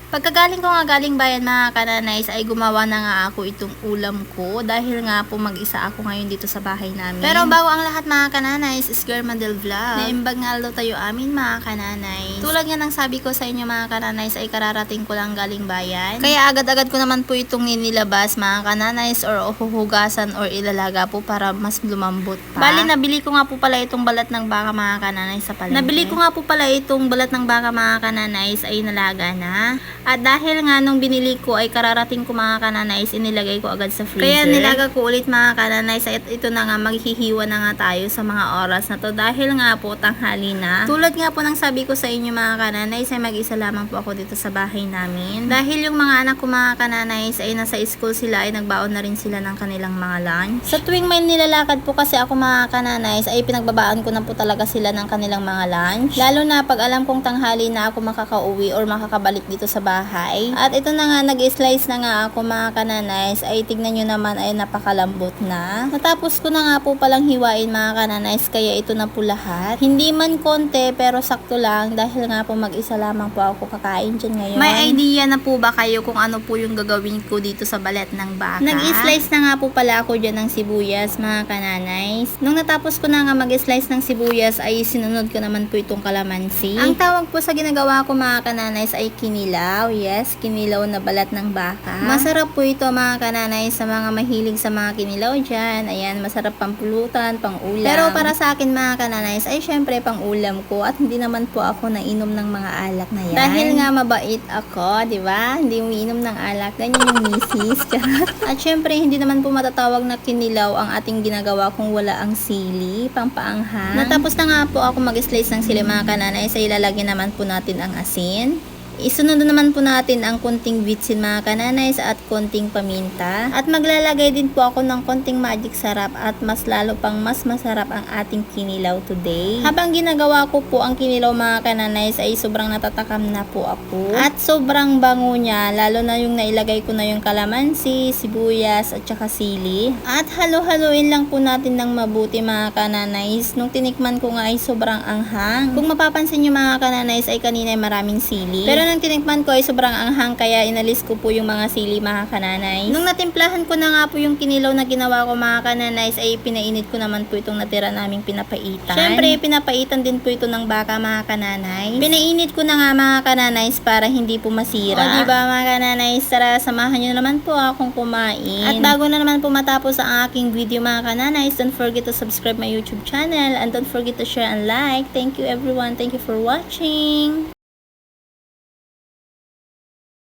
Pagkagaling ko nga galing bayan mga kananays ay gumawa na nga ako itong ulam ko dahil nga po mag-isa ako ngayon dito sa bahay namin. Pero bago ang lahat mga kananays is Girl Mandel Vlog. Naimbag nga daw tayo amin mga kananays. Tulad nga ng sabi ko sa inyo mga kananays ay kararating ko lang galing bayan. Kaya agad-agad ko naman po itong nilabas mga kananays or huhugasan or ilalaga po para mas lumambot pa. Bali nabili ko nga po pala itong balat ng baka mga kananays sa palengke. Nabili ko nga po pala itong balat ng baka mga kananays ay nalaga na. At dahil nga nung binili ko ay kararating ko mga kananays, inilagay ko agad sa freezer. Kaya nilaga ko ulit mga kananays at ito na nga maghihiwa na nga tayo sa mga oras na to dahil nga po tanghali na. Tulad nga po ng sabi ko sa inyo mga kananays ay mag-isa lamang po ako dito sa bahay namin. Dahil yung mga anak ko mga kananays ay nasa school sila ay nagbaon na rin sila ng kanilang mga lunch. Sa tuwing may nilalakad po kasi ako mga kananays ay pinagbabaan ko na po talaga sila ng kanilang mga lunch. Lalo na pag alam kong tanghali na ako makakauwi or makakabalik dito sa bahay. At ito na nga, nag-slice na nga ako mga kananays, ay tignan nyo naman ay napakalambot na. Natapos ko na nga po palang hiwain mga kananays, kaya ito na po lahat. Hindi man konti pero sakto lang dahil nga po mag-isa lamang po ako kakain dyan ngayon. May idea na po ba kayo kung ano po yung gagawin ko dito sa balat ng baka? Nag-slice na nga po pala ako dyan ng sibuyas mga kananays. Nung natapos ko na nga mag-slice ng sibuyas ay sinunod ko naman po itong kalamansi. Ang tawag po sa ginagawa ko mga kananays ay kinilaw. Yes, kinilaw na balat ng baka. Masarap po ito mga kananay sa mga mahilig sa mga kinilaw dyan. Ayan, masarap pang pulutan, pang ulam. Pero para sa akin mga kananay ay syempre pang ulam ko at hindi naman po ako nainom ng mga alak na yan. Dahil nga mabait ako, di ba? Hindi umiinom ng alak. Ganyan yung misis. At syempre hindi naman po matatawag na kinilaw ang ating ginagawa kung wala ang sili, pang paanghang. Natapos na nga po ako mag-slice ng sili mga kananay sa ilalagyan naman po natin ang asin. Isunod naman po natin ang konting bitsin mga kananays at konting paminta. At maglalagay din po ako ng konting magic sarap at mas lalo pang mas masarap ang ating kinilaw today. Habang ginagawa ko po ang kinilaw mga kananays ay sobrang natatakam na po ako. At sobrang bango niya, lalo na yung nailagay ko na yung kalamansi, sibuyas at saka sili. At halo-haloin lang po natin ng mabuti mga kananays. Nung tinikman ko nga ay sobrang anghang. Kung mapapansin nyo mga kananays ay kanina ay maraming sili. Pero nung tinikman ko ay sobrang anghang kaya inalis ko po yung mga sili mga kananays. Nung natimplahan ko na nga po yung kinilaw na ginawa ko mga kananays ay pinainit ko naman po itong natira naming pinapaitan. Syempre pinapaitan din po ito ng baka mga kananays. Pinainit ko na nga mga kananays para hindi po masira. O diba mga kananays, tara samahan nyo naman po akong kumain. At bago na naman po matapos ang aking video mga kananays, don't forget to subscribe my YouTube channel and don't forget to share and like. Thank you everyone. Thank you for watching.